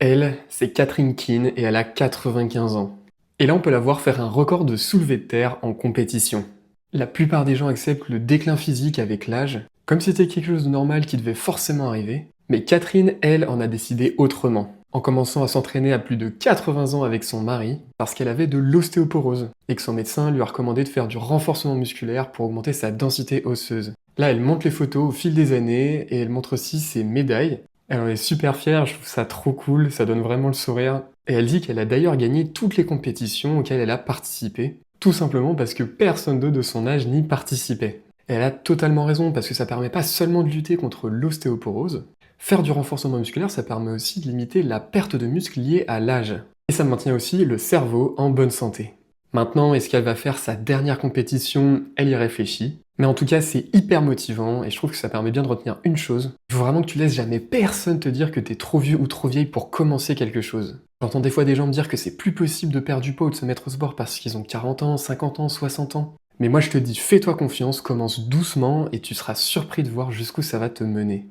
Elle, c'est Catherine Keane et elle a 95 ans. Et là, on peut la voir faire un record de soulevé de terre en compétition. La plupart des gens acceptent le déclin physique avec l'âge, comme si c'était quelque chose de normal qui devait forcément arriver. Mais Catherine, elle, en a décidé autrement, en commençant à s'entraîner à plus de 80 ans avec son mari, parce qu'elle avait de l'ostéoporose, et que son médecin lui a recommandé de faire du renforcement musculaire pour augmenter sa densité osseuse. Là, elle montre les photos au fil des années, et elle montre aussi ses médailles. Elle en est super fière, je trouve ça trop cool, ça donne vraiment le sourire. Et elle dit qu'elle a d'ailleurs gagné toutes les compétitions auxquelles elle a participé, tout simplement parce que personne d'autre de son âge n'y participait. Et elle a totalement raison, parce que ça permet pas seulement de lutter contre l'ostéoporose. Faire du renforcement musculaire, ça permet aussi de limiter la perte de muscle liée à l'âge. Et ça maintient aussi le cerveau en bonne santé. Maintenant, est-ce qu'elle va faire sa dernière compétition? Elle y réfléchit. Mais en tout cas, c'est hyper motivant et je trouve que ça permet bien de retenir une chose. Il faut vraiment que tu laisses jamais personne te dire que t'es trop vieux ou trop vieille pour commencer quelque chose. J'entends des fois des gens me dire que c'est plus possible de perdre du poids ou de se mettre au sport parce qu'ils ont 40 ans, 50 ans, 60 ans. Mais moi je te dis, fais-toi confiance, commence doucement et tu seras surpris de voir jusqu'où ça va te mener.